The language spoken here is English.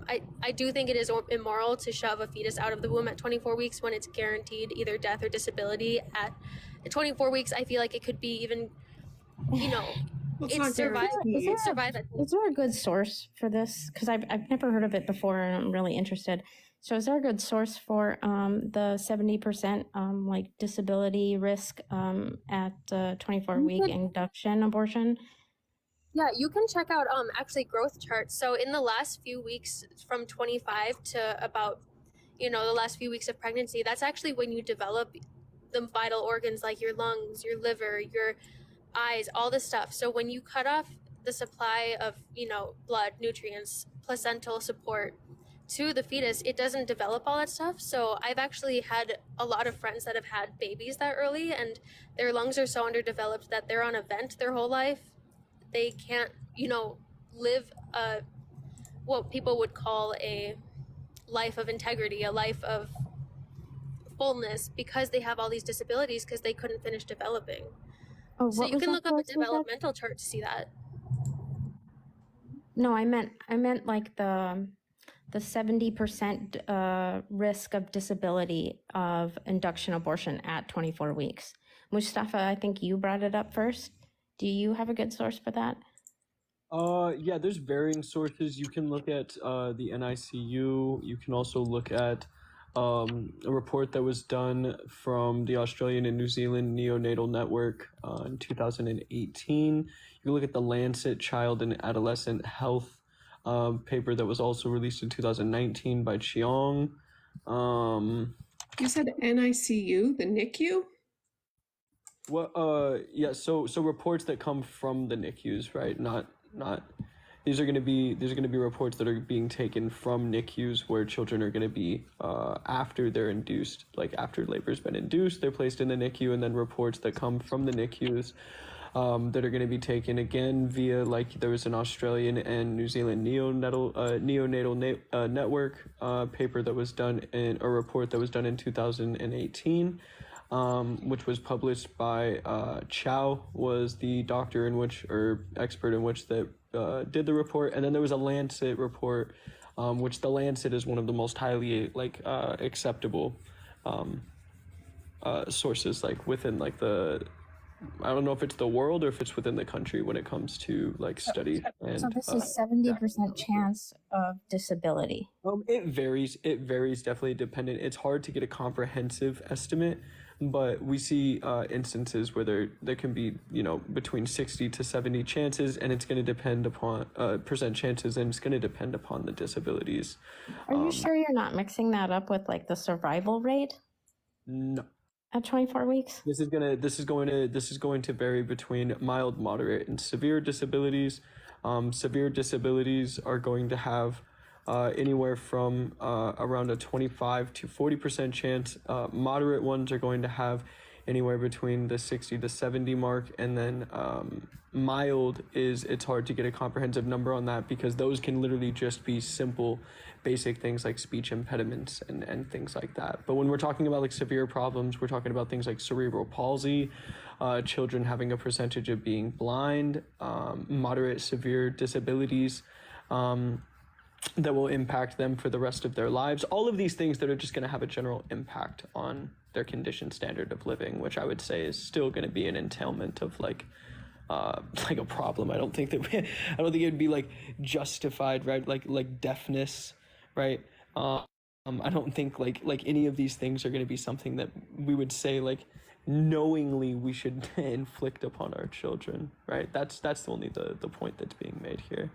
I do think it is immoral to shove a fetus out of the womb at 24 weeks when it's guaranteed either death or disability. At 24 weeks, I feel like it could be even, you know, Well, it's survive. Is Survive. there a good source for this? Because I've never heard of it before, and I'm really interested. So, is there a good source for the 70% like disability risk at 24-week induction abortion? Yeah, you can check out actually growth charts. So in the last few weeks from 25 to about, the last few weeks of pregnancy, that's actually when you develop the vital organs like your lungs, your liver, your eyes, all this stuff. So when you cut off the supply of, blood, nutrients, placental support to the fetus, it doesn't develop all that stuff. So I've actually had a lot of friends that have had babies that early, and their lungs are so underdeveloped that they're on a vent their whole life. They can't, live what people would call a life of integrity, a life of fullness, because they have all these disabilities because they couldn't finish developing. Oh, so you can look up a developmental chart to see that. No, I meant like the 70% risk of disability of induction abortion at 24 weeks. Mustafa, I think you brought it up first. Do you have a good source for that? Yeah, there's varying sources. You can look at the NICU. You can also look at a report that was done from the Australian and New Zealand Neonatal Network in 2018. You can look at the Lancet Child and Adolescent Health paper that was also released in 2019 by Cheong. You said NICU, the NICU? Well, yeah. So reports that come from the NICUs, right? Not. These are going to be reports that are being taken from NICUs where children are going to be after they're induced, like after labor's been induced, they're placed in the NICU, and then reports that come from the NICUs that are going to be taken again via, like, there was an Australian and New Zealand neonatal network paper that was done in a report that was done in 2018. Which was published by Chow, was the doctor in which, or expert in which, that did the report. And then there was a Lancet report, which the Lancet is one of the most highly acceptable sources, like within like the, I don't know if it's the world or if it's within the country when it comes to like study. So this is 70% chance of disability. It varies. It varies, definitely dependent. It's hard to get a comprehensive estimate, but we see instances where there can be, between 60 to 70 chances, and it's going to depend upon percent chances, and it's going to depend upon the disabilities. Are you sure you're not mixing that up with like the survival rate? No. At 24 weeks? This is going to vary between mild, moderate, and severe disabilities. Severe disabilities are going to have anywhere from around a 25 to 40% chance. Moderate ones are going to have anywhere between the 60 to 70 mark, and then mild it's hard to get a comprehensive number on that, because those can literally just be simple, basic things like speech impediments and things like that. But when we're talking about like severe problems, we're talking about things like cerebral palsy, children having a percentage of being blind, moderate, severe disabilities, that will impact them for the rest of their lives. All of these things that are just going to have a general impact on their condition standard of living, which I would say is still going to be an entailment of like a problem. I don't think it would be like justified, right? Like deafness, right? I don't think like any of these things are going to be something that we would say like knowingly we should inflict upon our children, right? That's only the point that's being made here.